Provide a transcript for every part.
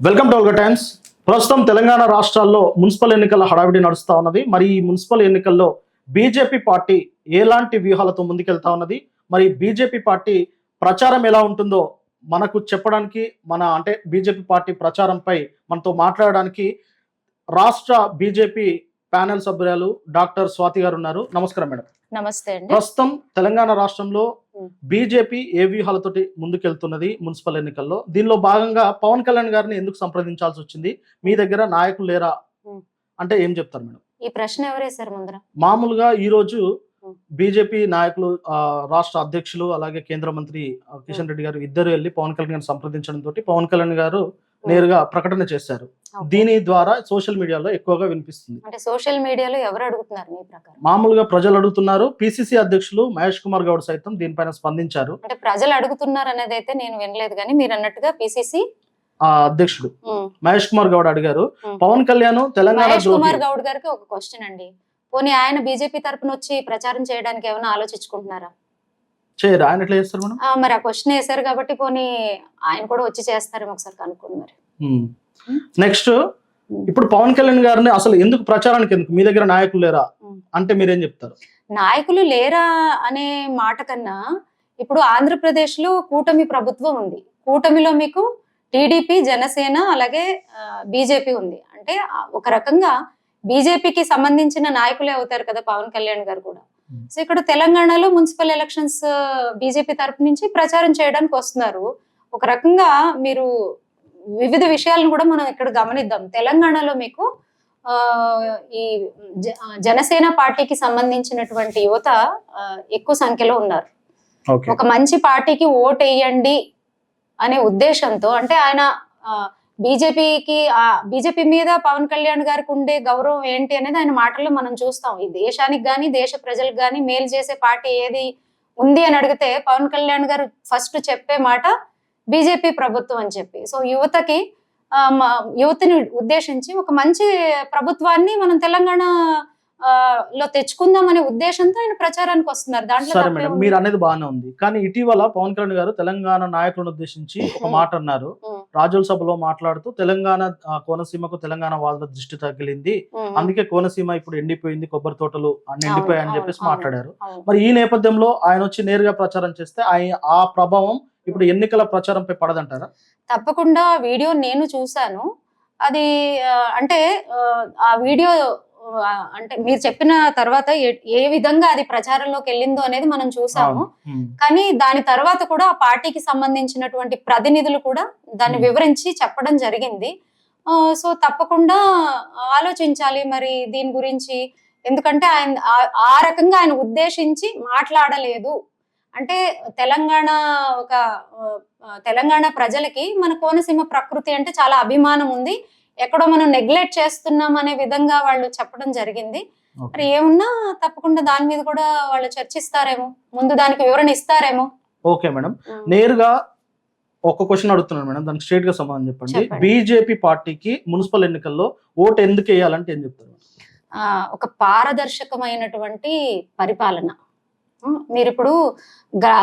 Welcome to ఆల్గా times. ప్రస్తుతం తెలంగాణ రాష్ట్రాల్లో municipal ఎన్నికల హడావిడి నడుస్తూ ఉన్నది. మరి ఈ మున్సిపల్ ఎన్నికల్లో బీజేపీ పార్టీ ఎలాంటి వ్యూహాలతో ముందుకెళ్తా ఉన్నది, మరి బీజేపీ పార్టీ ప్రచారం ఎలా ఉంటుందో మనకు చెప్పడానికి బీజేపీ పార్టీ ప్రచారంపై మనతో మాట్లాడడానికి రాష్ట్ర బీజేపీ ప్యానెల్ సభ్యురాలు డాక్టర్ స్వాతి గారు ఉన్నారు. నమస్కారం మేడం. నమస్తే అండి. ప్రస్తుతం తెలంగాణ రాష్ట్రంలో బీజేపీ ఏ వ్యూహాలతోటి ముందుకెళ్తున్నది మున్సిపల్ ఎన్నికల్లో? దీనిలో భాగంగా పవన్ కళ్యాణ్ గారిని ఎందుకు సంప్రదించాల్సి వచ్చింది? మీ దగ్గర నాయకులు లేరా అంటే ఏం చెప్తారు మేడం? ఈ ప్రశ్న ఎవరేశారు ముందర? మామూలుగా ఈ రోజు బీజేపీ నాయకులు, రాష్ట్ర అధ్యక్షులు, అలాగే కేంద్ర మంత్రి కిషన్ రెడ్డి గారు ఇద్దరు వెళ్ళి పవన్ కళ్యాణ్ గారిని సంప్రదించడం తోటి పవన్ కళ్యాణ్ గారు నేరుగా ప్రకటన చేశారు. దీని ద్వారా సోషల్ మీడియాలో ఎక్కువగా వినిపిస్తుంది. అంటే సోషల్ మీడియాలో ఎవరు అడుగుతున్నారు మీ ప్రకారం? మామూలుగా ప్రజలు అడుగుతున్నారు. పిసిసి అధ్యక్షులు మహేష్ కుమార్ గౌడ్ సైతం దీనిపైన స్పందించారు. అంటే ప్రజలు అడుగుతున్నారు అనేది అయితే నేను వినలేదు, కానీ మీరు అన్నట్టుగా పిసిసి అధ్యక్షుడు మహేష్ కుమార్ గౌడ్ అడిగారు, పవన్ కళ్యాణ్ తెలంగాణ మహేష్ కుమార్ గౌడ్ గారికి ఒక క్వశ్చన్ అండి. పోనీ ఆయన బీజేపీ తరపున వచ్చి ప్రచారం చేయడానికి ఏమైనా ఆలోచించుకుంటున్నారా? చేయరు. ఆయన ఎట్లా చేస్తారు మేడం? మరి ఆ క్వశ్చన్ వేశారు కాబట్టి పోనీ ఆయన కూడా వచ్చి చేస్తారేమో ఒకసారి కనుక్కోండి. మరి నెక్స్ట్, ఇప్పుడు పవన్ కళ్యాణ్ గారిని అసలు ఎందుకు ప్రచారానికి ఎందుకు మీ దగ్గర నాయకులు లేరా అంటే మీరేం చెప్తారు? నాయకులు లేరా అనే మాట కన్నా ఇప్పుడు ఆంధ్రప్రదేశ్ లో కూటమి ప్రభుత్వం ఉంది. కూటమిలో మీకు టీడీపీ, జనసేన, అలాగే బీజేపీ ఉంది. అంటే ఒక రకంగా బీజేపీకి సంబంధించిన నాయకులే అవుతారు కదా పవన్ కళ్యాణ్ గారు కూడా. సో ఇక్కడ తెలంగాణలో మున్సిపల్ ఎలక్షన్స్ బీజేపీ తరపు నుంచి ప్రచారం చేయడానికి వస్తున్నారు. ఒక రకంగా మీరు వివిధ విషయాలను కూడా మనం ఇక్కడ గమనిద్దాం. తెలంగాణలో మీకు ఈ జనసేన పార్టీకి సంబంధించినటువంటి యువత ఎక్కువ సంఖ్యలో ఉన్నారు. ఒక మంచి పార్టీకి ఓట్ వేయండి అనే ఉద్దేశంతో, అంటే ఆయన బీజేపీ మీద పవన్ కళ్యాణ్ గారికి ఉండే గౌరవం ఏంటి అనేది ఆయన మాటల్లో మనం చూస్తాం. ఈ దేశానికి గాని దేశ ప్రజలకు గాని మేలు చేసే పార్టీ ఏది ఉంది అని అడిగితే పవన్ కళ్యాణ్ గారు ఫస్ట్ చెప్పే మాట బీజేపీ ప్రభుత్వం అని చెప్పి. సో యువతిని ఉద్దేశించి ఒక మంచి ప్రభుత్వాన్ని మనం తెలంగాణ లో తెచ్చుకుందాం అనే ఉద్దేశంతో ఆయన ప్రచారానికి వస్తున్నారు. దాంట్లో మీరు అనేది బాగానే ఉంది, కానీ ఇటీవల పవన్ కళ్యాణ్ గారు తెలంగాణ నాయకులను ఉద్దేశించి ఒక మాట అన్నారు. రాజుల సభలో మాట్లాడుతూ తెలంగాణ కోనసీమకు తెలంగాణ వాళ్ళ దృష్టి తగిలింది, అందుకే కోనసీమ ఇప్పుడు ఎండిపోయింది, కొబ్బరి తోటలు అన్ని ఎండిపోయాయి అని చెప్పేసి మాట్లాడారు. మరి ఈ నేపథ్యంలో ఆయన వచ్చి నేరుగా ప్రచారం చేస్తే ఆ ప్రభావం ఇప్పుడు ఎన్నికల ప్రచారంపై పడదంటారా? తప్పకుండా. వీడియో నేను చూశాను. అది అంటే ఆ వీడియో అంటే మీరు చెప్పిన తర్వాత ఏ విధంగా అది ప్రచారంలోకి వెళ్ళిందో అనేది మనం చూసాము. కానీ దాని తర్వాత కూడా ఆ పార్టీకి సంబంధించినటువంటి ప్రతినిధులు కూడా దాన్ని వివరించి చెప్పడం జరిగింది. సో తప్పకుండా ఆలోచించాలి మరి దీని గురించి. ఎందుకంటే ఆయన ఆ రకంగా ఆయన ఉద్దేశించి మాట్లాడలేదు. అంటే తెలంగాణ ప్రజలకి మన కోనసీమ ప్రకృతి అంటే చాలా అభిమానం ఉంది, ఎక్కడో మనం నెగ్లెక్ట్ చేస్తున్నాం అనే విధంగా వాళ్ళు చెప్పడం జరిగింది. మరి ఏమున్నా తప్పకుండా దాని మీద కూడా వాళ్ళు చర్చిస్తారేమో, ముందు దానికి వివరణ ఇస్తారేమో. ఓకే మేడం, నేరుగా ఒక క్వశ్చన్ అడుగుతున్నాను మేడం, దానికి స్ట్రైట్ గా సమాధానం చెప్పండి. బీజేపీ పార్టీకి మున్సిపల్ ఎన్నికల్లో ఓటు ఎందుకు వేయాలంటే ఏం చెప్తారు? ఒక పారదర్శకమైనటువంటి పరిపాలన. మీరు ఇప్పుడు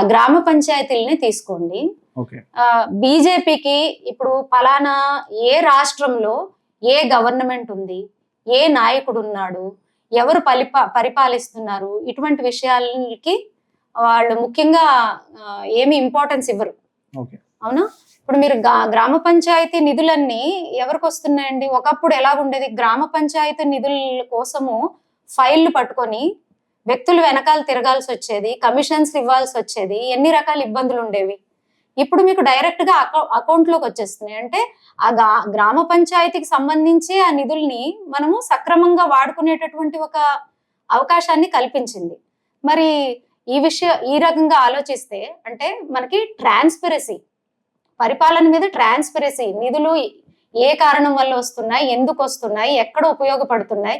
గ్రామ పంచాయతీలని తీసుకోండి. బీజేపీకి ఇప్పుడు ఫలానా ఏ రాష్ట్రంలో ఏ గవర్నమెంట్ ఉంది, ఏ నాయకుడు ఉన్నాడు, ఎవరు పరిపాలిస్తున్నారు, ఇటువంటి విషయాలకి వాళ్ళు ముఖ్యంగా ఏమి ఇంపార్టెన్స్ ఇవ్వరు. అవునా? ఇప్పుడు మీరు గ్రామ పంచాయతీ నిధులన్నీ ఎవరికి వస్తున్నాయండి? ఒకప్పుడు ఎలా ఉండేది, గ్రామ పంచాయతీ నిధుల కోసము ఫైళ్లు పట్టుకొని వ్యక్తులు వెనకాల తిరగాల్సి వచ్చేది, కమిషన్స్ ఇవ్వాల్సి వచ్చేది, ఎన్ని రకాల ఇబ్బందులు ఉండేవి. ఇప్పుడు మీకు డైరెక్ట్ గా అకౌంట్ లోకి వచ్చేస్తున్నాయి. అంటే ఆ గ్రామ పంచాయతీకి సంబంధించి ఆ నిధుల్ని మనము సక్రమంగా వాడుకునేటటువంటి ఒక అవకాశాన్ని కల్పించింది. మరి ఈ రకంగా ఆలోచిస్తే అంటే మనకి ట్రాన్స్పరసీ, పరిపాలన మీద ట్రాన్స్పరసీ, నిధులు ఏ కారణం వల్ల వస్తున్నాయి, ఎందుకు వస్తున్నాయి, ఎక్కడ ఉపయోగపడుతున్నాయి,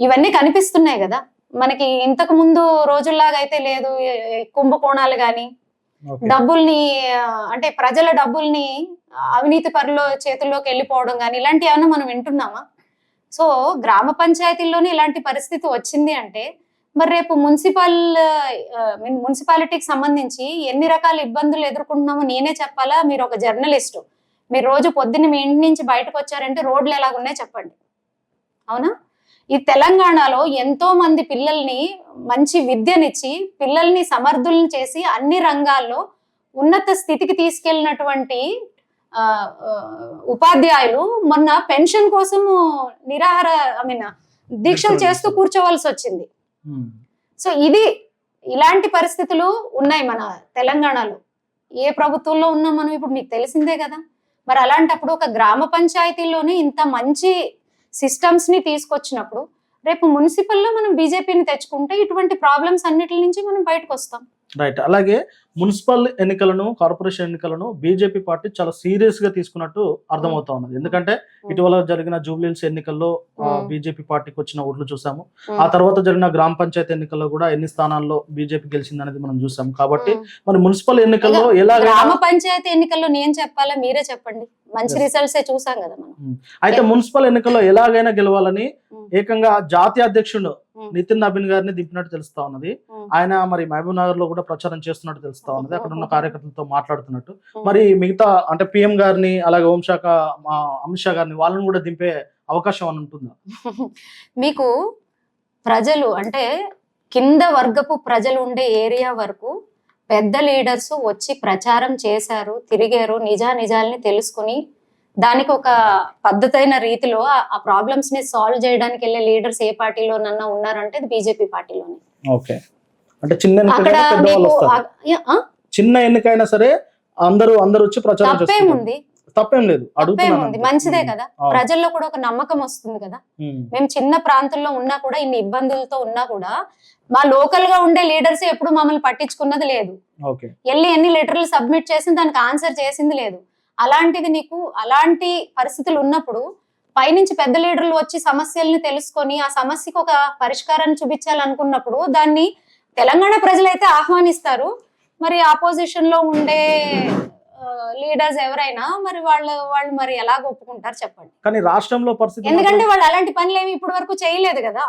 ఇవన్నీ కనిపిస్తున్నాయి కదా మనకి. ఇంతకు ముందు రోజుల్లాగా అయితే లేదు. కుంభకోణాలు గాని, డబ్బుల్ని అంటే ప్రజల డబ్బుల్ని అవినీతి పరుల చేతుల్లోకి వెళ్ళిపోవడం కానీ ఇలాంటివి ఏమన్నా మనం వింటున్నామా? సో గ్రామ పంచాయతీల్లోనే ఇలాంటి పరిస్థితి వచ్చింది అంటే మరి రేపు మున్సిపాలిటీకి సంబంధించి ఎన్ని రకాల ఇబ్బందులు ఎదుర్కొంటున్నామో నేనే చెప్పాలా? మీరు ఒక జర్నలిస్టు, మీరు రోజు పొద్దున్న మీ ఇంటి నుంచి బయటకు వచ్చారంటే రోడ్లు ఎలాగున్నాయి చెప్పండి. అవునా? ఈ తెలంగాణలో ఎంతో మంది పిల్లల్ని మంచి విద్యనిచ్చి పిల్లల్ని సమర్థులను చేసి అన్ని రంగాల్లో ఉన్నత స్థితికి తీసుకెళ్ళినటువంటి ఉపాధ్యాయులు మొన్న పెన్షన్ కోసము దీక్షలు చేస్తూ కూర్చోవలసి వచ్చింది. సో ఇలాంటి పరిస్థితులు ఉన్నాయి మన తెలంగాణలో. ఏ ప్రభుత్వంలో ఉన్నాం మనం ఇప్పుడు మీకు తెలిసిందే కదా. మరి అలాంటప్పుడు ఒక గ్రామ పంచాయతీలోనే ఇంత మంచి సిస్టమ్స్ ని తీసుకొచ్చినప్పుడు రేపు మున్సిపల్లో మనం బీజేపీని తెచ్చుకుంటే ఇటువంటి ప్రాబ్లమ్స్ అన్నిటి నుంచి మనం బయటకు వస్తాం. రైట్. అలాగే మున్సిపల్ ఎన్నికలను, కార్పొరేషన్ ఎన్నికలను బీజేపీ పార్టీ చాలా సీరియస్ గా తీసుకున్నట్టు అర్థమవుతా ఉన్నది. ఎందుకంటే ఇటీవల జరిగిన జూబ్లీహిల్స్ ఎన్నికల్లో బీజేపీ పార్టీకి వచ్చిన ఓట్లు చూసాము. ఆ తర్వాత జరిగిన గ్రామ పంచాయతీ ఎన్నికల్లో కూడా ఎన్ని స్థానాల్లో బీజేపీ గెలిచింది అనేది మనం చూసాం. కాబట్టి మరి మున్సిపల్ ఎన్నికల్లో ఎలా గ్రామ పంచాయతీ ఎన్నికల్లో నేను చెప్పాలా మీరే చెప్పండి, మంచి రిజల్ట్స్ చూసాం కదా మనం. అయితే మున్సిపల్ ఎన్నికల్లో ఎలాగైనా గెలవాలని ఏకంగా జాతీయ అధ్యక్షుడు నితిన్ నబీన్ గారిని దింపినట్టు తెలుస్తా ఉన్నది. ఆయన మరి మహబూబ్ నగర్ లో కూడా ప్రచారం చేస్తున్నట్టు తెలుస్తా ఉన్నది, అక్కడ ఉన్న కార్యకర్తలతో మాట్లాడుతున్నట్టు. మరి మిగతా అంటే పిఎం గారిని అలాగే హోంశాఖ అమిత్ షా గారిని వాళ్ళని కూడా దింపే అవకాశం అని ఉంటుందా? మీకు ప్రజలు అంటే కింద వర్గపు ప్రజలు ఉండే ఏరియా వరకు పెద్ద లీడర్స్ వచ్చి ప్రచారం చేశారు, తిరిగారు, నిజాల్ని తెలుసుకుని దానికి ఒక పద్ధతైన రీతిలో ఆ ప్రాబ్లమ్స్ ని సాల్వ్ చేయడానికి వెళ్ళే లీడర్స్ ఏ పార్టీలోనన్నా ఉన్నారంటే అది బీజేపీ పార్టీలోనే. ఓకే. అంటే చిన్న ఎన్నికైనా సరే అందరూ వచ్చి ప్రచారం తప్పేముంది, తప్పేం లేదు, తప్పేముంది, మంచిదే కదా. ప్రజల్లో కూడా ఒక నమ్మకం వస్తుంది కదా. మేము చిన్న ప్రాంతంలో ఉన్నా కూడా ఇన్ని ఇబ్బందులతో ఉన్నా కూడా మా లోకల్ గా ఉండే లీడర్స్ ఎప్పుడు మమ్మల్ని పట్టించుకున్నది లేదు. వెళ్ళి ఎన్ని లెటర్లు సబ్మిట్ చేసి దానికి ఆన్సర్ చేసింది లేదు. అలాంటిది నీకు అలాంటి పరిస్థితులు ఉన్నప్పుడు పైనుంచి పెద్ద లీడర్లు వచ్చి సమస్యల్ని తెలుసుకొని ఆ సమస్యకు ఒక పరిష్కారాన్ని చూపించాలనుకున్నప్పుడు దాన్ని తెలంగాణ ప్రజలైతే ఆహ్వానిస్తారు. మరి ఆపోజిషన్ లో ఉండే లీడర్స్ ఎవరైనా మరి వాళ్ళు మరి ఎలా ఒప్పుకుంటారు చెప్పండి. కానీ రాష్ట్రంలో పరిస్థితి, ఎందుకంటే వాళ్ళు అలాంటి పనులు ఏమి ఇప్పటి వరకు చేయలేదు కదా.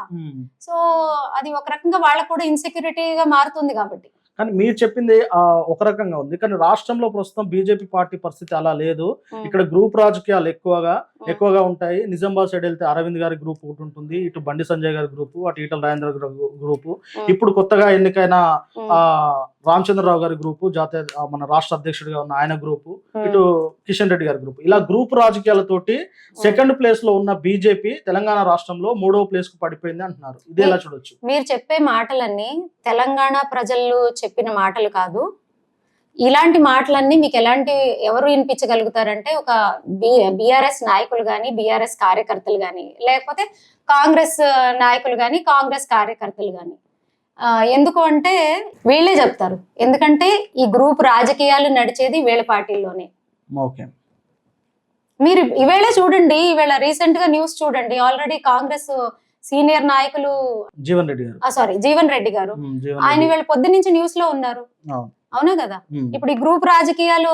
సో అది ఒక రకంగా వాళ్ళకు కూడా ఇన్సెక్యూరిటీగా మారుతుంది కాబట్టి. కానీ మీరు చెప్పింది ఒక రకంగా ఉంది, కానీ రాష్ట్రంలో ప్రస్తుతం బీజేపీ పార్టీ పరిస్థితి అలా లేదు. ఇక్కడ గ్రూప్ రాజకీయాలు ఎక్కువగా ఉంటాయి. నిజామాబాద్ సైడ్ వెళ్తే అరవింద్ గారి గ్రూప్ ఒకటి ఉంటుంది, ఇటు బండి సంజయ్ గారి గ్రూపు, అటు ఈటల రాజేంద్ర గ్రూపు, ఇప్పుడు కొత్తగా ఎన్నికైన రామచంద్రరావు గారి గ్రూపు, జాతీయ మన రాష్ట్ర అధ్యక్షుడిగా ఉన్న ఆయన గ్రూపు, ఇటు కిషన్ రెడ్డి గారి గ్రూపు, ఇలా గ్రూప్ రాజకీయాలతోటి సెకండ్ ప్లేస్ లో ఉన్న బీజేపీ తెలంగాణ రాష్ట్రంలో 3వ ప్లేస్ కు పడిపోయింది అంటున్నారు. ఇది ఎలా చూడొచ్చు? మీరు చెప్పే మాటలన్నీ తెలంగాణ ప్రజలు చెప్పిన మాటలు కాదు. ఇలాంటి మాటలన్నీ మీకు ఎవరు వినిపించగలుగుతారంటే ఒక బీఆర్ఎస్ నాయకులు గాని, బీఆర్ఎస్ కార్యకర్తలు గాని, లేకపోతే కాంగ్రెస్ నాయకులు గాని, కాంగ్రెస్ కార్యకర్తలు గాని. ఎందుకు అంటే వీళ్ళే చెప్తారు. ఎందుకంటే ఈ గ్రూప్ రాజకీయాలు నడిచేది వీళ్ళ పార్టీల్లోనే. మీరు ఈవేళ చూడండి, ఈవేళ రీసెంట్ గా న్యూస్ చూడండి. ఆల్రెడీ కాంగ్రెస్ సీనియర్ నాయకులు జీవన్ రెడ్డి గారు ఆయన వీళ్ళ పొద్దు నుంచి న్యూస్ లో ఉన్నారు. అవునా కదా. ఇప్పుడు ఈ గ్రూప్ రాజకీయాలు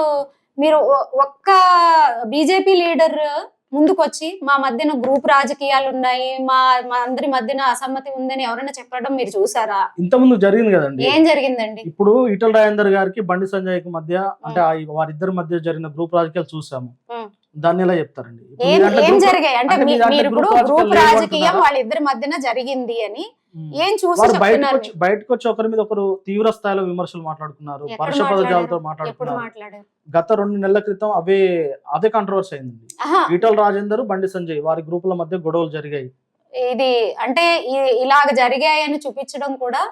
మీరు ఒక్క బీజేపీ లీడర్ ముందుకొచ్చి మా మధ్యన గ్రూప్ రాజకీయాలు ఉన్నాయి, మా అందరి మధ్యన అసమ్మతి ఉందని ఎవరైనా చెప్పడం మీరు చూసారా? ఇంత ముందు జరిగింది కదండి. ఏం జరిగిందండి? ఇప్పుడు ఈటల రాజేందర్ గారికి బండి సంజయ్ కి మధ్య అంటే వారిద్దరి మధ్య జరిగిన గ్రూప్ రాజకీయాలు చూసాము. దాన్ని ఎలా చెప్తారండి? ఏం జరిగాయి అంటే మీరు ఇప్పుడు గ్రూప్ రాజకీయం వాళ్ళిద్దరి మధ్యన జరిగింది అని ఏం చూసి బయటకు వచ్చి ఒకరి మీద ఒకరు తీవ్ర స్థాయిలో విమర్శలు మాట్లాడుకున్నారు, పరుష పదజాలతో మాట్లాడుకున్నారు. గత 2 నెలల క్రితం అదే కాంట్రవర్సీ అయింది. ఈటల రాజేందర్, బండి సంజయ్ వారి గ్రూపుల మధ్య గొడవలు జరిగాయి. ఇది అంటే ఇలాగ జరిగాయని చూపించడం కూడా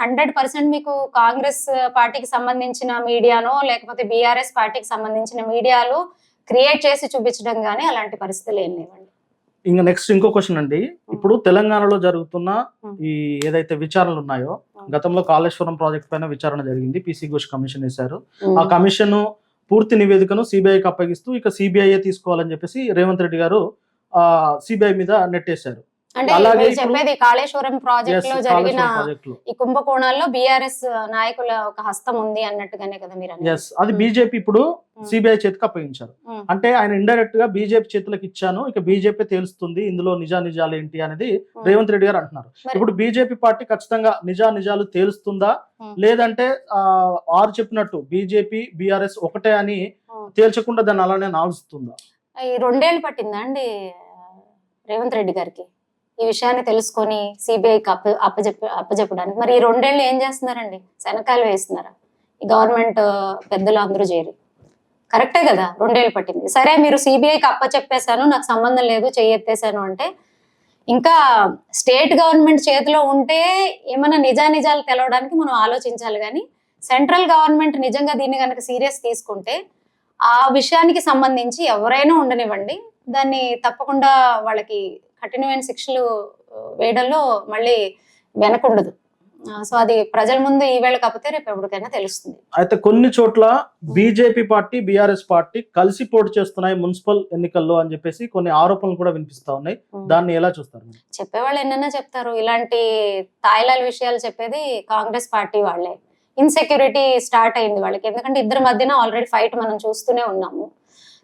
100% మీకు కాంగ్రెస్ పార్టీకి సంబంధించిన మీడియానో లేకపోతే బీఆర్ఎస్ పార్టీకి సంబంధించిన మీడియాలు క్రియేట్ చేసి చూపించడం గానీ అలాంటి పరిస్థితులు ఏం లేవండి. ఇంకా నెక్స్ట్ ఇంకో క్వశ్చన్ అండి. ఇప్పుడు తెలంగాణలో జరుగుతున్న ఈ ఏదైతే విచారణలు ఉన్నాయో, గతంలో కాళేశ్వరం ప్రాజెక్ట్ పైన విచారణ జరిగింది, పీసీ ఘోష్ కమిషన్ వేశారు. ఆ కమిషన్ పూర్తి నివేదికను సిబిఐకి అప్పగిస్తూ ఇక సిబిఐ తీసుకోవాలని చెప్పేసి రేవంత్ రెడ్డి గారు సిబిఐ మీద నెట్టేశారు. అంటే అలాగే మీరు చెప్పేది కాళేశ్వరం ప్రాజెక్ట్ లో జరిగిన ప్రాజెక్ట్ లో ఈ కుంభకోణాల్లో బీఆర్ఎస్ నాయకుల ఒక హస్తం ఉంది అన్నట్టుగానే కదా మీరు అనేది. ఎస్, అది బీజేపీ ఇప్పుడు సిబిఐ చేతికి అప్పగించారు. ఉమ్. అంటే ఆయన ఇండైరెక్ట్ గా బీజేపీ చేతులకు ఇచ్చాను, ఇక బీజేపీ తేలుస్తుంది ఇందులో నిజాలు ఏంటి అనేది రేవంత్ రెడ్డి గారు అంటున్నారు. మరి- ఇప్పుడు బీజేపీ పార్టీ ఖచ్చితంగా నిజాలు తేలుస్తుందా, లేదంటే ఆరు చెప్పినట్టు బీజేపీ బీఆర్ఎస్ ఒకటే అని తేల్చకుండా దాన్ని అలానే నాలుస్తుందా? ఈ 2 ఏళ్ళు పట్టిందా అండి రేవంత్ రెడ్డి గారికి ఈ విషయాన్ని తెలుసుకొని సిబిఐకి అప్పచెప్పడానికి? మరి ఈ 2 ఏళ్ళు ఏం చేస్తున్నారండి? శనకాయలు వేస్తున్నారా ఈ గవర్నమెంట్ పెద్దలు అందరూ చేరి? కరెక్టే కదా, 2 ఏళ్ళు పట్టింది. సరే, మీరు సిబిఐకి అప్పచెప్పేశాను, నాకు సంబంధం లేదు, చెయ్యెత్తేసాను అంటే, ఇంకా స్టేట్ గవర్నమెంట్ చేతిలో ఉంటే ఏమైనా నిజాలు తెలవడానికి మనం ఆలోచించాలి. కానీ సెంట్రల్ గవర్నమెంట్ నిజంగా దీన్ని కనుక సీరియస్ తీసుకుంటే ఆ విషయానికి సంబంధించి ఎవరైనా ఉండనివ్వండి, దాన్ని తప్పకుండా వాళ్ళకి కఠినమైన శిక్షలు వేయడంలో మళ్ళీ వెనకుండదు. సో అది ప్రజల ముందు ఈవేళ కాకపోతే రేపు ఎప్పటికైనా తెలుస్తుంది. అయితే కొన్ని చోట్ల బీజేపీ పార్టీ బీఆర్ఎస్ పార్టీ కలిసి పోటీ చేస్తున్నాయి మున్సిపల్ ఎన్నికల్లో అని చెప్పేసి కొన్ని ఆరోపణలు కూడా వినిపిస్తా ఉన్నాయి. దాన్ని ఎలా చూస్తారు? చెప్పేవాళ్ళు ఎన్నైనా చెప్తారు, ఇలాంటి తాయిలాల విషయాలు చెప్పేది కాంగ్రెస్ పార్టీ వాళ్ళే. ఇన్సెక్యూరిటీ స్టార్ట్ అయింది వాళ్ళకి, ఎందుకంటే ఇద్దరి మధ్యన ఆల్రెడీ ఫైట్ మనం చూస్తూనే ఉన్నాము.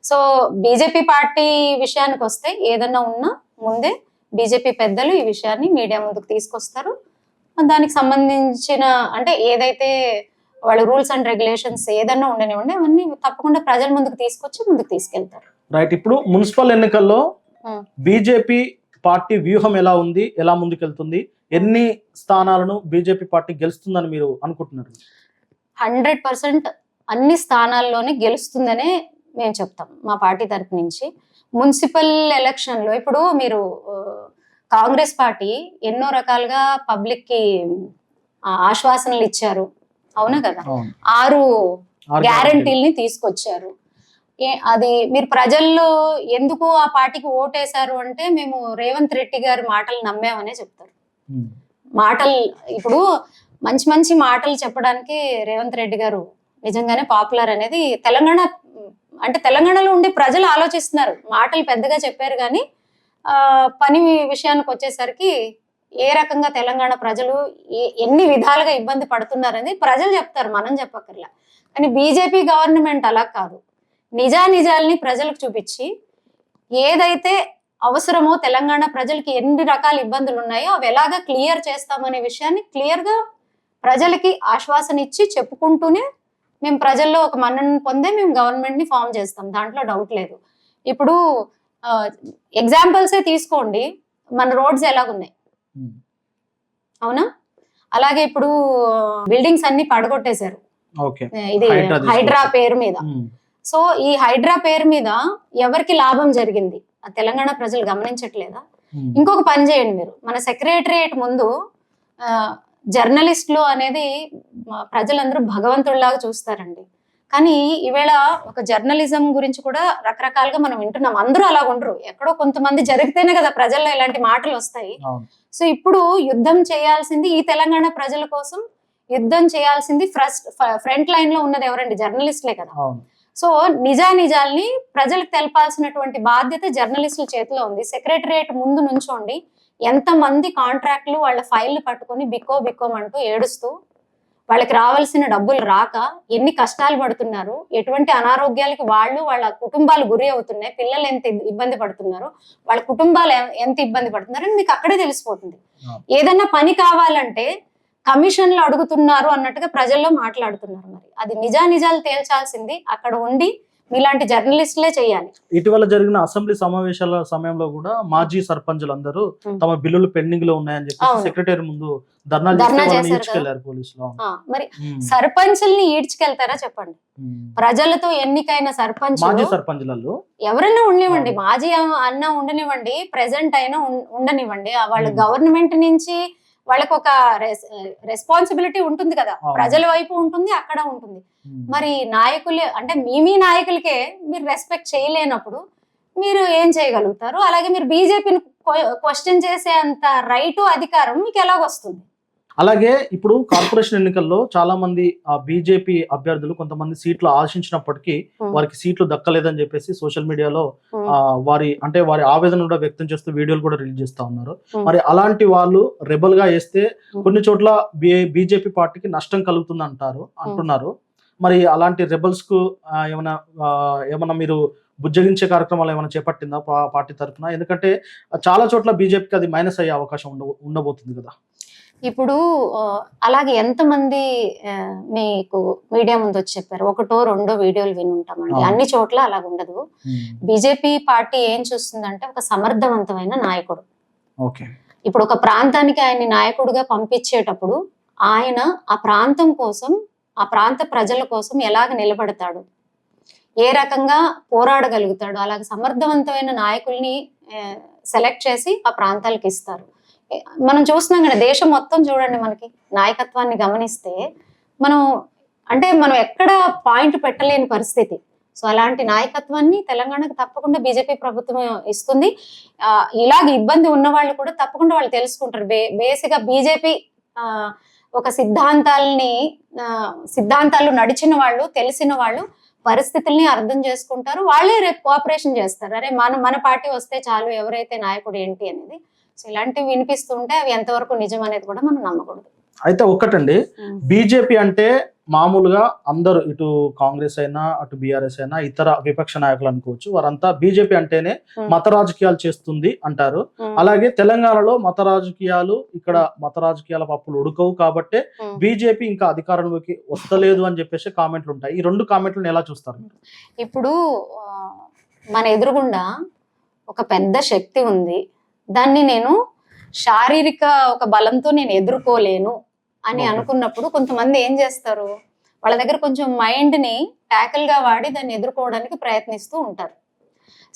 సో బీజేపీ పార్టీ విషయానికి వస్తే ఏదన్నా ఉన్నా ముందే బీజేపీ పెద్దలు ఈ విషయాన్ని మీడియా ముందుకు తీసుకొస్తారు. దానికి సంబంధించిన అంటే ఏదైతే వాళ్ళ రూల్స్ అండ్ రెగ్యులేషన్స్ ఏదన్నా ఉండనివ్వండి, అవన్నీ తప్పకుండా ప్రజల ముందుకు తీసుకొచ్చి ముందుకు తీసుకెళ్తారు. రైట్. ఇప్పుడు మున్సిపల్ ఎన్నికల్లో బీజేపీ పార్టీ వ్యూహం ఎలా ఉంది, ఎలా ముందుకెళ్తుంది, ఎన్ని స్థానాలను బీజేపీ పార్టీ గెలుస్తుందని మీరు అనుకుంటున్నారు? 100% అన్ని స్థానాల్లోనే గెలుస్తుందనే మేము చెప్తాం మా పార్టీ తరపు నుంచి. మున్సిపల్ ఎలక్షన్ లో ఇప్పుడు మీరు కాంగ్రెస్ పార్టీ ఎన్నో రకాలుగా పబ్లిక్ కి ఆశ్వాసనలు ఇచ్చారు, అవునా కదా? 6 గ్యారంటీల్ని తీసుకొచ్చారు. అది మీరు ప్రజల్లో ఎందుకు ఆ పార్టీకి ఓటేశారు అంటే, మేము రేవంత్ రెడ్డి గారి మాటలు నమ్మామనే చెప్తారు. మాటలు ఇప్పుడు మంచి మాటలు చెప్పడానికి రేవంత్ రెడ్డి గారు నిజంగానే పాపులర్ అనేది తెలంగాణలో ఉండే ప్రజలు ఆలోచిస్తున్నారు. మాటలు పెద్దగా చెప్పారు కానీ పని విషయానికి వచ్చేసరికి ఏ రకంగా తెలంగాణ ప్రజలు ఎన్ని విధాలుగా ఇబ్బంది పడుతున్నారని ప్రజలు చెప్తారు, మనం చెప్పక్కర్లా. కానీ బీజేపీ గవర్నమెంట్ అలా కాదు, నిజాల్ని ప్రజలకు చూపించి ఏదైతే అవసరమో తెలంగాణ ప్రజలకి ఎన్ని రకాల ఇబ్బందులు ఉన్నాయో అవి ఎలాగా క్లియర్ చేస్తామనే విషయాన్ని క్లియర్గా ప్రజలకి ఆశ్వాసన ఇచ్చి చెప్పుకుంటూనే మేము ప్రజల్లో ఒక మన్ననను పొందే మేము గవర్నమెంట్ని ఫామ్ చేస్తాం, దాంట్లో డౌట్ లేదు. ఇప్పుడు ఎగ్జాంపుల్సే తీసుకోండి, మన రోడ్స్ ఎలాగున్నాయి, అవునా? అలాగే ఇప్పుడు బిల్డింగ్స్ అన్ని పడగొట్టేశారు ఇది హైడ్రా పేరు మీద. సో ఈ హైడ్రా పేరు మీద ఎవరికి లాభం జరిగింది తెలంగాణ ప్రజలు గమనించట్లేదా? ఇంకొక పని చేయండి మీరు, మన సెక్రటరియట్ ముందు జర్నలిస్టులు అనేది ప్రజలందరూ భగవంతుడిలాగా చూస్తారండి. కానీ ఈవేళ ఒక జర్నలిజం గురించి కూడా రకరకాలుగా మనం వింటున్నాం. అందరూ అలా ఉండరు, ఎక్కడో కొంతమంది జరిగితేనే కదా ప్రజల్లో ఇలాంటి మాటలు వస్తాయి. సో ఇప్పుడు యుద్ధం చేయాల్సింది ఈ తెలంగాణ ప్రజల కోసం, యుద్ధం చేయాల్సింది ఫ్రంట్ లైన్ లో ఉన్నది ఎవరండి? జర్నలిస్టులే కదా. సో నిజాల్ని ప్రజలకు తెలపాల్సినటువంటి బాధ్యత జర్నలిస్టుల చేతిలో ఉంది. సెక్రటరియట్ ముందు నుంచోండి, ఎంతమంది కాంట్రాక్టులు వాళ్ళ ఫైళ్లు పట్టుకొని బిక్కోమంటూ ఏడుస్తూ వాళ్ళకి రావాల్సిన డబ్బులు రాక ఎన్ని కష్టాలు పడుతున్నారు, ఎటువంటి అనారోగ్యాలకి వాళ్ళ కుటుంబాలు గురి అవుతున్నాయి, పిల్లలు ఎంత ఇబ్బంది పడుతున్నారు, వాళ్ళ కుటుంబాలు ఎంత ఇబ్బంది పడుతున్నారని మీకు అక్కడే తెలిసిపోతుంది. ఏదన్నా పని కావాలంటే కమిషన్లు అడుగుతున్నారు అన్నట్టుగా ప్రజల్లో మాట్లాడుతున్నారు. మరి అది నిజాలు తేల్చాల్సింది అక్కడ ఉండి మీలాంటి జర్నలిస్టులే చేయాలి. ఇటీవల జరిగిన అసెంబ్లీ సమావేశాల సమయంలో కూడా మాజీ సర్పంచులు అందరూ తమ బిల్లులు పెండింగ్ లో ఉన్నాయని చెప్పి సెక్రటరీ ముందు ధర్నా చేశారు పోలీసులు. మరి సర్పంచుల్ని ఈడ్చుకెళ్తారా చెప్పండి? ప్రజలతో ఎన్నికైన మాజీ సర్పంచులలో ఎవరైనా ఉండనివ్వండి, మాజీ అన్న ఉండనివ్వండి, ప్రెసెంట్ అయినా ఉండనివ్వండి, వాళ్ళు గవర్నమెంట్ నుంచి వాళ్ళకి ఒక రెస్పాన్సిబిలిటీ ఉంటుంది కదా, ప్రజల వైపు ఉంటుంది, అక్కడ ఉంటుంది. మరి నాయకులు అంటే మీ నాయకులకే మీరు రెస్పెక్ట్ చేయలేనప్పుడు మీరు ఏం చేయగలుగుతారు? అలాగే మీరు బీజేపీని క్వశ్చన్ చేసే అంత రైటు అధికారం మీకు ఎలాగొస్తుంది? అలాగే ఇప్పుడు కార్పొరేషన్ ఎన్నికల్లో చాలా మంది బీజేపీ అభ్యర్థులు కొంతమంది సీట్లు ఆశించినప్పటికీ వారికి సీట్లు దక్కలేదని చెప్పేసి సోషల్ మీడియాలో వారి ఆవేదన కూడా వ్యక్తం చేస్తూ వీడియోలు కూడా రిలీజ్ చేస్తా ఉన్నారు. మరి అలాంటి వాళ్ళు రెబల్ గా వేస్తే కొన్ని చోట్ల బీజేపీ పార్టీకి నష్టం కలుగుతుంది అంటున్నారు. మరి అలాంటి రెబల్స్ కు ఏమన్నా మీరు బుజ్జగించే కార్యక్రమాలు ఏమైనా చేపట్టిందా పార్టీ తరఫున? ఎందుకంటే చాలా చోట్ల బీజేపీకి అది మైనస్ అయ్యే అవకాశం ఉండబోతుంది కదా. ఇప్పుడు అలాగే ఎంతమంది మీకు మీడియా ముందు వచ్చి చెప్పారు? ఒకటో రెండో వీడియోలు విని ఉంటామండి. అన్ని చోట్ల అలాగ ఉండదు. బీజేపీ పార్టీ ఏం చూస్తుందంటే ఒక సమర్థవంతమైన నాయకుడు. ఇప్పుడు ఒక ప్రాంతానికి ఆయన్ని నాయకుడిగా పంపించేటప్పుడు ఆయన ఆ ప్రాంతం కోసం, ఆ ప్రాంత ప్రజల కోసం ఎలాగ నిలబడతాడు, ఏ రకంగా పోరాడగలుగుతాడు, అలాగే సమర్థవంతమైన నాయకుల్ని సెలెక్ట్ చేసి ఆ ప్రాంతాలకు ఇస్తారు. మనం చూస్తున్నాం కదా, దేశం మొత్తం చూడండి, మనకి నాయకత్వాన్ని గమనిస్తే మనం ఎక్కడ పాయింట్ పెట్టలేని పరిస్థితి. సో అలాంటి నాయకత్వాన్ని తెలంగాణకు తప్పకుండా బీజేపీ ప్రభుత్వం ఇస్తుంది. ఇలాగ ఇబ్బంది ఉన్న వాళ్ళు కూడా తప్పకుండా వాళ్ళు తెలుసుకుంటారు. బేసిక్గా బీజేపీ ఒక సిద్ధాంతాలు నడిచిన వాళ్ళు, తెలిసిన వాళ్ళు పరిస్థితుల్ని అర్థం చేసుకుంటారు. వాళ్ళే రేపు కోఆపరేషన్ చేస్తారు. అరే మన పార్టీ వస్తే చాలు, ఎవరైతే నాయకుడు ఏంటి అనేది. సో ఇలాంటివి వినిపిస్తుంటే అవి ఎంతవరకు నిజం అనేది కూడా మనం నమ్మకూడదు. అయితే ఒక్కటండి, బీజేపీ అంటే మామూలుగా అందరూ, ఇటు కాంగ్రెస్ అయినా అటు బీఆర్ఎస్ అయినా ఇతర విపక్ష నాయకులు అనుకోవచ్చు, వారంతా బీజేపీ అంటేనే మత రాజకీయాలు చేస్తుంది అంటారు. అలాగే తెలంగాణలో మత రాజకీయాలు, ఇక్కడ మత రాజకీయాల పప్పులు ఉడకవు కాబట్టే బీజేపీ ఇంకా అధికారంలోకి వస్తలేదు అని చెప్పేసి కామెంట్లు ఉంటాయి. ఈ రెండు కామెంట్లను ఎలా చూస్తారు మీరు? ఇప్పుడు మన ఎదురుగుండా ఒక పెద్ద శక్తి ఉంది, దాన్ని నేను శారీరక ఒక బలంతో నేను ఎదుర్కోలేను అని అనుకున్నప్పుడు కొంతమంది ఏం చేస్తారు, వాళ్ళ దగ్గర కొంచెం మైండ్ని ట్యాకిల్గా వాడి దాన్ని ఎదుర్కోవడానికి ప్రయత్నిస్తూ ఉంటారు.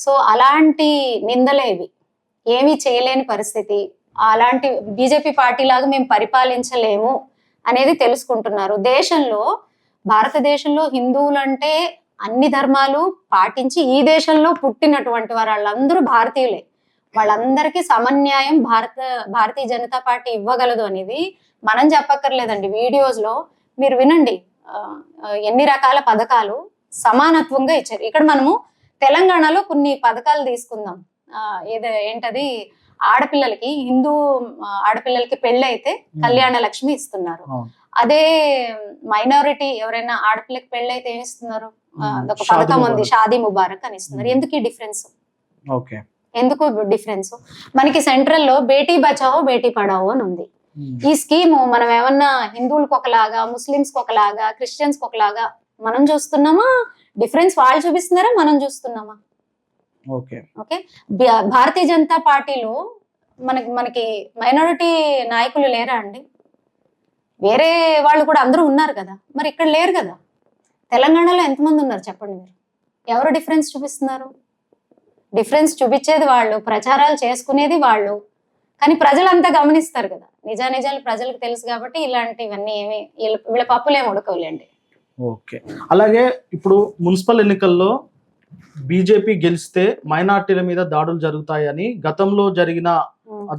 సో అలాంటి నిందలేవి, ఏమీ చేయలేని పరిస్థితి, అలాంటి బీజేపీ పార్టీ లాగా మేము పరిపాలించలేము అనేది తెలుసుకుంటున్నారు. భారతదేశంలో హిందువులంటే అన్ని ధర్మాలు పాటించి ఈ దేశంలో పుట్టినటువంటి వాళ్ళందరూ భారతీయులే. వాళ్ళందరికీ సమన్యాయం భారతీయ జనతా పార్టీ ఇవ్వగలదు అనేది మనం చెప్పక్కర్లేదండి. వీడియోస్ లో మీరు వినండి, ఎన్ని రకాల పథకాలు సమానత్వంగా ఇచ్చారు. ఇక్కడ మనము తెలంగాణలో కొన్ని పథకాలు తీసుకుందాం. ఏంటది, ఆడపిల్లలకి, హిందూ ఆడపిల్లలకి పెళ్లి అయితే కళ్యాణ లక్ష్మి ఇస్తున్నారు. అదే మైనారిటీ ఎవరైనా ఆడపిల్లకి పెళ్లి అయితే ఏమి ఇస్తున్నారు, ఒక పథకం ఉంది, షాదీ ముబారక్ అని ఇస్తున్నారు. ఎందుకు ఈ డిఫరెన్స్? ఎందుకు డిఫరెన్స్? మనకి సెంట్రల్ లో బేటీ బచావో బేటీ పడావో అని ఉంది. ఈ స్కీము మనం ఏమన్నా హిందువులకు ఒకలాగా, ముస్లింస్ కి ఒకలాగా, క్రిస్టియన్స్ కి ఒకలాగా మనం చూస్తున్నామా? డిఫరెన్స్ వాళ్ళు చూపిస్తున్నారా, మనం చూస్తున్నామా? ఓకే, భారతీయ జనతా పార్టీలో మనకి మైనారిటీ నాయకులు లేరా అండి? వేరే వాళ్ళు కూడా అందరూ ఉన్నారు కదా, మరి ఇక్కడ లేరు కదా. తెలంగాణలో ఎంతమంది ఉన్నారు చెప్పండి మీరు? ఎవరు డిఫరెన్స్ చూపిస్తున్నారు? డిఫరెన్స్ చూపించేది వాళ్ళు, ప్రచారాలు చేసుకునేది వాళ్ళు, కానీ ప్రజలంతా గమనిస్తారు కదా. నిజాలు ప్రజలకు తెలుసు కాబట్టి ఇలాంటివన్నీ ఏమి వీళ్ళ పప్పులేమి ఉడకవులేండి. ఓకే, అలాగే ఇప్పుడు మున్సిపల్ ఎన్నికల్లో బీజేపీ గెలిస్తే మైనార్టీల మీద దాడులు జరుగుతాయని గతంలో జరిగిన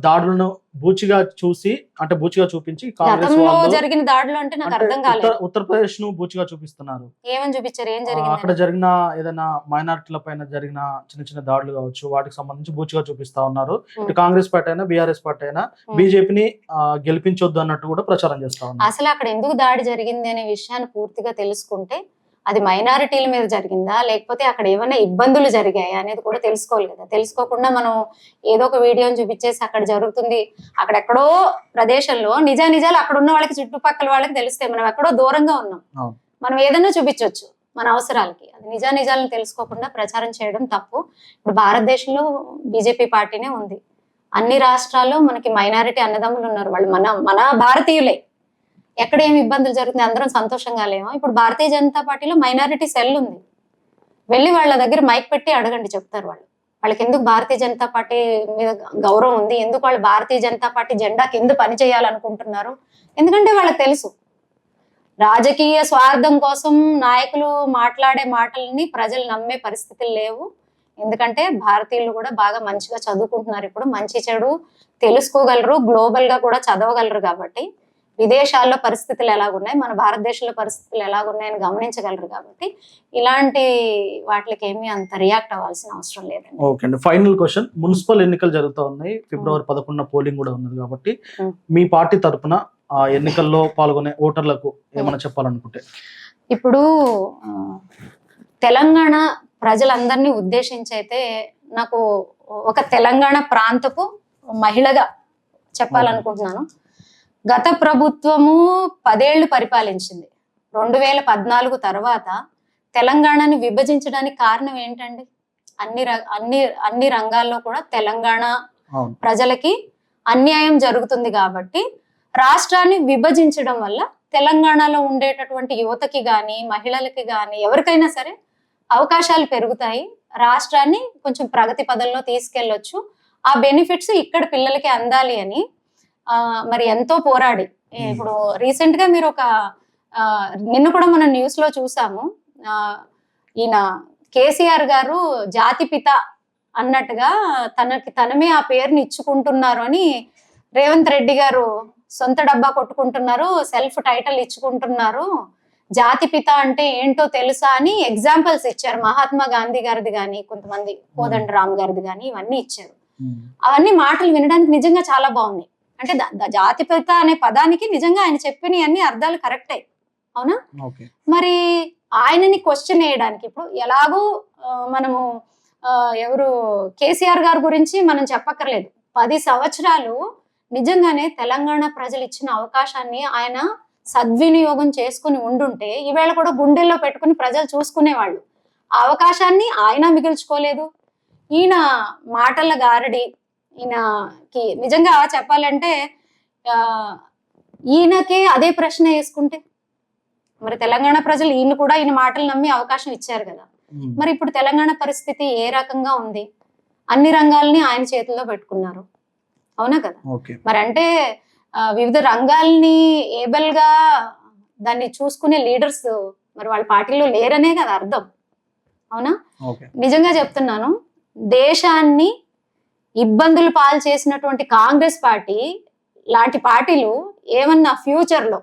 దాడులను బూచిగా చూపించి జరిగిన దాడులు అంటే నాకు అర్థం కాలేదు. ఉత్తరప్రదేశ్ ను బూచిగా చూపిస్తున్నారు. ఏమని చూపించారు? ఏం జరిగింది అక్కడ? జరిగిన ఏదైనా మైనార్టీల పైన జరిగిన చిన్న చిన్న దాడులు కావచ్చు, వాటికి సంబంధించి బూచిగా చూపిస్తా ఉన్నారు. ఇటు కాంగ్రెస్ పార్టీ అయినా బీఆర్ఎస్ పార్టీ అయినా బీజేపీని గెలిపించొద్దు అన్నట్టు కూడా ప్రచారం చేస్తా ఉన్నారు. అసలు అక్కడ ఎందుకు దాడి జరిగింది అనే విషయాన్ని పూర్తిగా తెలుసుకుంటే అది మైనారిటీల మీద జరిగిందా, లేకపోతే అక్కడ ఏమైనా ఇబ్బందులు జరిగాయా అనేది కూడా తెలుసుకోవాలి కదా. తెలుసుకోకుండా మనం ఏదో ఒక వీడియోని చూపించేసి అక్కడ జరుగుతుంది, అక్కడెక్కడో ప్రదేశంలో నిజాలు అక్కడ ఉన్న వాళ్ళకి, చుట్టుపక్కల వాళ్ళకి తెలిస్తే మనం ఎక్కడో దూరంగా ఉన్నాం, మనం ఏదైనా చూపించవచ్చు మన అవసరాలకి. అది నిజాలను తెలుసుకోకుండా ప్రచారం చేయడం తప్పు. ఇప్పుడు భారతదేశంలో బీజేపీ పార్టీనే ఉంది. అన్ని రాష్ట్రాల్లో మనకి మైనారిటీ అన్నదమ్ములు ఉన్నారు, వాళ్ళు మన భారతీయులే. ఎక్కడ ఏమి ఇబ్బందులు జరుగుతుంది, అందరం సంతోషంగా లేమో. ఇప్పుడు భారతీయ జనతా పార్టీలో మైనారిటీ సెల్ ఉంది, వెళ్ళి వాళ్ళ దగ్గర మైక్ పెట్టి అడగండి, చెప్తారు వాళ్ళకి ఎందుకు భారతీయ జనతా పార్టీ మీద గౌరవం ఉంది, ఎందుకు వాళ్ళు భారతీయ జనతా పార్టీ జెండాకి ఎందుకు పని చేయాలనుకుంటున్నారు. ఎందుకంటే వాళ్ళకి తెలుసు, రాజకీయ స్వార్థం కోసం నాయకులు మాట్లాడే మాటలని ప్రజలు నమ్మే పరిస్థితులు లేవు. ఎందుకంటే భారతీయులు కూడా బాగా మంచిగా చదువుకుంటున్నారు, ఇప్పుడు మంచి చెడు తెలుసుకోగలరు, గ్లోబల్ గా కూడా చదవగలరు. కాబట్టి విదేశాల్లో పరిస్థితులు ఎలాగున్నాయి, మన భారతదేశంలో పరిస్థితులు ఎలాగున్నాయని గమనించగలరు కాబట్టి ఇలాంటి వాటికి ఏమీ అంత రియాక్ట్ అవ్వాల్సిన అవసరం లేదండి. ఓకే అండి, ఫైనల్ క్వశ్చన్. మున్సిపల్ ఎన్నికలు జరుగుతూ ఉన్నాయి, ఫిబ్రవరి 11 పోలింగ్ కూడా ఉన్నది కాబట్టి మీ పార్టీ తరపున ఆ ఎన్నికల్లో పాల్గొనే ఓటర్లకు ఏమైనా చెప్పాలనుకుంటే? ఇప్పుడు తెలంగాణ ప్రజలందరినీ ఉద్దేశించి అయితే నాకు ఒక తెలంగాణ ప్రాంతపు మహిళగా చెప్పాలనుకుంటున్నాను. గత ప్రభుత్వము 10 ఏళ్లు పరిపాలించింది. 2014 తర్వాత తెలంగాణని విభజించడానికి కారణం ఏంటండి? అన్ని రంగాల్లో కూడా తెలంగాణ ప్రజలకి అన్యాయం జరుగుతుంది కాబట్టి రాష్ట్రాన్ని విభజించడం వల్ల తెలంగాణలో ఉండేటటువంటి యువతకి కానీ, మహిళలకి కానీ, ఎవరికైనా సరే అవకాశాలు పెరుగుతాయి. రాష్ట్రాన్ని కొంచెం ప్రగతి పదంలో తీసుకెళ్లొచ్చు. ఆ బెనిఫిట్స్ ఇక్కడ పిల్లలకి అందాలి అని మరి ఎంతో పోరాడి, ఇప్పుడు రీసెంట్ గా మీరు నిన్న కూడా మనం న్యూస్ లో చూసాము, ఈయన కేసీఆర్ గారు జాతిపిత అన్నట్టుగా తనమే ఆ పేరుని ఇచ్చుకుంటున్నారు అని రేవంత్ రెడ్డి గారు సొంత డబ్బా కొట్టుకుంటున్నారు, సెల్ఫ్ టైటిల్ ఇచ్చుకుంటున్నారు, జాతిపిత అంటే ఏంటో తెలుసా అని ఎగ్జాంపుల్స్ ఇచ్చారు. మహాత్మా గాంధీ గారిది కానీ, కొంతమంది కోదండరామ్ గారిది కానీ ఇవన్నీ ఇచ్చారు. అవన్నీ మాటలు వినడానికి నిజంగా చాలా బాగున్నాయి. అంటే జాతిపిత అనే పదానికి నిజంగా ఆయన చెప్పిన అన్ని అర్థాలు కరెక్టే, అవునా? మరి ఆయనని క్వశ్చన్ వేయడానికి ఇప్పుడు ఎలాగో మనము ఎవరు కేసీఆర్ గారి గురించి మనం చెప్పక్కర్లేదు. 10 సంవత్సరాలు నిజంగానే తెలంగాణ ప్రజలు ఇచ్చిన అవకాశాన్ని ఆయన సద్వినియోగం చేసుకుని ఉండుంటే ఈవేళ కూడా గుండెల్లో పెట్టుకుని ప్రజలు చూసుకునేవాళ్ళు. ఆ అవకాశాన్ని ఆయన మిగిల్చుకోలేదు. ఈయన మాటల గారడి, ఈయనకి నిజంగా చెప్పాలంటే ఈయనకే అదే ప్రశ్న వేసుకుంటే మరి తెలంగాణ ప్రజలు ఈయన మాటలు నమ్మి అవకాశం ఇచ్చారు కదా. మరి ఇప్పుడు తెలంగాణ పరిస్థితి ఏ రకంగా ఉంది? అన్ని రంగాల్ని ఆయన చేతుల్లో పెట్టుకున్నారు, అవునా కదా? మరి అంటే వివిధ రంగాల్ని ఏబుల్ గా దాన్ని చూసుకునే లీడర్స్ మరి వాళ్ళ పార్టీలో లేరనే కదా అర్థం, అవునా? నిజంగా చెప్తున్నాను, దేశాన్ని ఇబ్బందులు పాలు చేసినటువంటి కాంగ్రెస్ పార్టీ లాంటి పార్టీలు ఏమన్నా ఫ్యూచర్ లో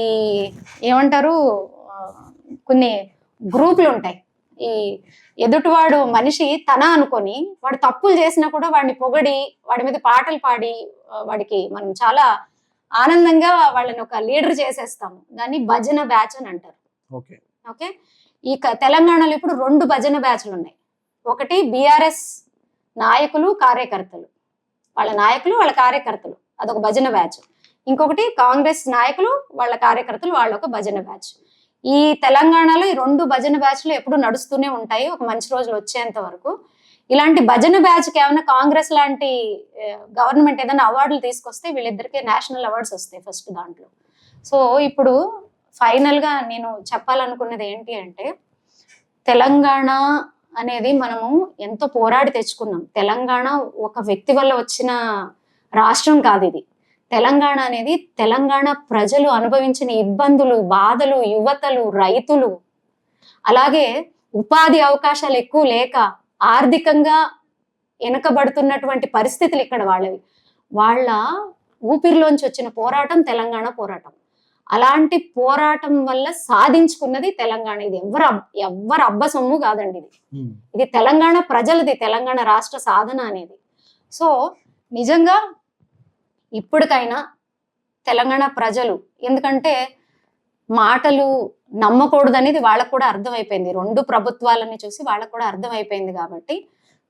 ఈ ఏమంటారు కొన్ని గ్రూపులు ఉంటాయి, ఈ ఎదుటివాడు మనిషి తన అనుకొని వాడు తప్పులు చేసినా కూడా వాడిని పొగడి వాడి మీద పాటలు పాడి వాడికి మనం చాలా ఆనందంగా వాళ్ళని ఒక లీడర్ చేసేస్తాము. దాన్ని భజన బ్యాచ్ అని అంటారు. ఓకే, ఈ తెలంగాణలో ఇప్పుడు 2 భజన బ్యాచ్లు ఉన్నాయి. ఒకటి బీఆర్ఎస్ నాయకులు కార్యకర్తలు, వాళ్ళ నాయకులు వాళ్ళ కార్యకర్తలు, అదొక భజన బ్యాచ్. ఇంకొకటి కాంగ్రెస్ నాయకులు వాళ్ళ కార్యకర్తలు, వాళ్ళొక భజన బ్యాచ్. ఈ తెలంగాణలో ఈ 2 భజన బ్యాచ్లు ఎప్పుడు నడుస్తూనే ఉంటాయి ఒక మంచి రోజులు వచ్చేంత వరకు. ఇలాంటి భజన బ్యాచ్కి ఏమైనా కాంగ్రెస్ లాంటి గవర్నమెంట్ ఏదైనా అవార్డులు తీసుకొస్తే వీళ్ళిద్దరికి నేషనల్ అవార్డ్స్ వస్తాయి ఫస్ట్ దాంట్లో. సో ఇప్పుడు ఫైనల్ గా నేను చెప్పాలనుకున్నది ఏంటి అంటే, తెలంగాణ అనేది మనము ఎంతో పోరాడి తెచ్చుకున్నాం. తెలంగాణ ఒక వ్యక్తి వల్ల వచ్చిన రాష్ట్రం కాదు ఇది. తెలంగాణ అనేది తెలంగాణ ప్రజలు అనుభవించిన ఇబ్బందులు, బాధలు, యువతలు, రైతులు, అలాగే ఉపాధి అవకాశాలు ఎక్కువ లేక ఆర్థికంగా వెనకబడుతున్నటువంటి పరిస్థితులు ఇక్కడ వాళ్ళ ఊపిరిలోంచి వచ్చిన పోరాటం తెలంగాణ పోరాటం. అలాంటి పోరాటం వల్ల సాధించుకున్నది తెలంగాణ. ఇది ఎవ్వరు అబ్బ సొమ్ము కాదండి, ఇది తెలంగాణ ప్రజలది, తెలంగాణ రాష్ట్ర సాధన అనేది. సో నిజంగా ఇప్పటికైనా తెలంగాణ ప్రజలు, ఎందుకంటే మాటలు నమ్మకూడదు అనేది వాళ్ళకు కూడా అర్థమైపోయింది, 2 ప్రభుత్వాలని చూసి వాళ్ళకు కూడా అర్థమైపోయింది. కాబట్టి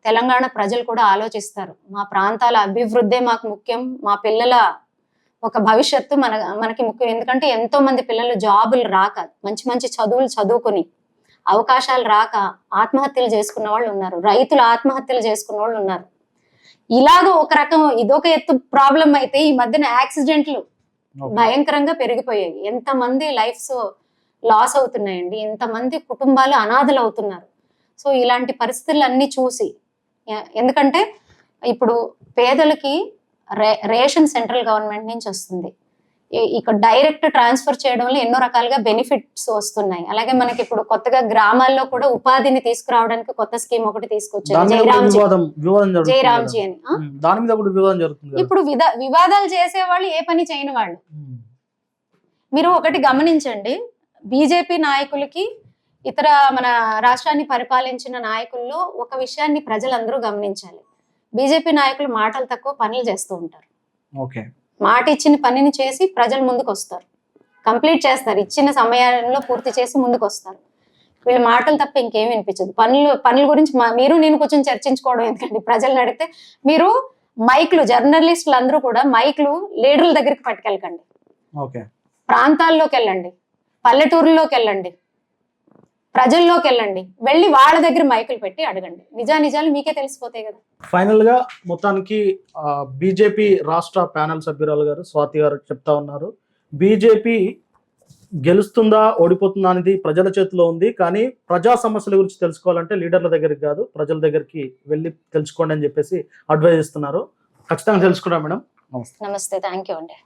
తెలంగాణ ప్రజలు కూడా ఆలోచిస్తారు, మా ప్రాంతాల అభివృద్ధే మాకు ముఖ్యం, మా పిల్లల ఒక భవిష్యత్తు మనకి ముఖ్యం. ఎందుకంటే ఎంతో మంది పిల్లలు జాబులు రాక, మంచి మంచి చదువులు చదువుకుని అవకాశాలు రాక ఆత్మహత్యలు చేసుకున్న వాళ్ళు ఉన్నారు, రైతులు ఆత్మహత్యలు చేసుకున్న వాళ్ళు ఉన్నారు. ఇలాగ ఒక రకం ఇదొక ఎత్తు ప్రాబ్లం అయితే, ఈ మధ్యన యాక్సిడెంట్లు భయంకరంగా పెరిగిపోయాయి. ఎంతమంది లైఫ్స్ లాస్ అవుతున్నాయండి, ఎంతమంది కుటుంబాలు అనాథలు అవుతున్నారు. సో ఇలాంటి పరిస్థితులన్నీ చూసి, ఎందుకంటే ఇప్పుడు పేదలకి రేషన్ సెంట్రల్ గవర్నమెంట్ నుంచి వస్తుంది, ఇక్కడ డైరెక్ట్ ట్రాన్స్ఫర్ చేయడం వల్ల ఎన్నో రకాలుగా బెనిఫిట్స్ వస్తున్నాయి. అలాగే మనకి ఇప్పుడు కొత్తగా గ్రామాల్లో కూడా ఉపాధిని తీసుకురావడానికి కొత్త స్కీమ్ ఒకటి తీసుకొచ్చారు, దాని మీద కూడా జయరామ్జీ వివాదం జరుగుతుంది జయరామ్జీ కదా. అని. దాని మీద కూడా వివాదం జరుగుతుంది కదా. ఇప్పుడు వివాదాలు చేసే వాళ్ళు ఏ పని చేయని వాళ్ళు. మీరు ఒకటి గమనించండి, బీజేపీ నాయకులకి ఇతర మన రాష్ట్రాన్ని పరిపాలించిన నాయకుల్లో ఒక విషయాన్ని ప్రజలందరూ గమనించాలి. బీజేపీ నాయకులు మాటలు తక్కువ, పనులు చేస్తూ ఉంటారు. ఓకే, మాట ఇచ్చిన పనిని చేసి ప్రజల ముందుకు వస్తారు, కంప్లీట్ చేస్తారు, ఇచ్చిన సమయంలో పూర్తి చేసి ముందుకు వస్తారు. వీళ్ళ మాటలు తప్ప ఇంకేం వినిపించదు. పనుల గురించి మీరు నేను కొంచెం చర్చించుకోవడం ఎందుకండి, ప్రజలను అడిగితే మీరు మైక్లు, జర్నలిస్టులు అందరూ కూడా మైక్లు లీడర్ల దగ్గరికి పట్టుకెళ్ళకండి. ఓకే, ప్రాంతాల్లోకి వెళ్ళండి, పల్లెటూరులోకి వెళ్ళండి, ప్రజల్లోకి వెళ్ళండి, వెళ్ళి వాళ్ళ దగ్గర మైకులు పెట్టి అడగండి. నిజాలు మీకే తెలిసిపోతాయి కదా. ఫైనల్ గా మొత్తానికి బీజేపీ రాష్ట్ర ప్యానెల్ సభ్యురాలు గారు స్వాతి గారు చెప్తా ఉన్నారు, బీజేపీ గెలుస్తుందా ఓడిపోతుందా అనేది ప్రజల చేతిలో ఉంది, కానీ ప్రజా సమస్యల గురించి తెలుసుకోవాలంటే లీడర్ల దగ్గరికి కాదు ప్రజల దగ్గరికి వెళ్ళి తెలుసుకోండి అని చెప్పేసి అడ్వైజ్ ఇస్తున్నారు. ఖచ్చితంగా తెలుసుకున్నాం మేడం. నమస్తే, థ్యాంక్ యూ అండి.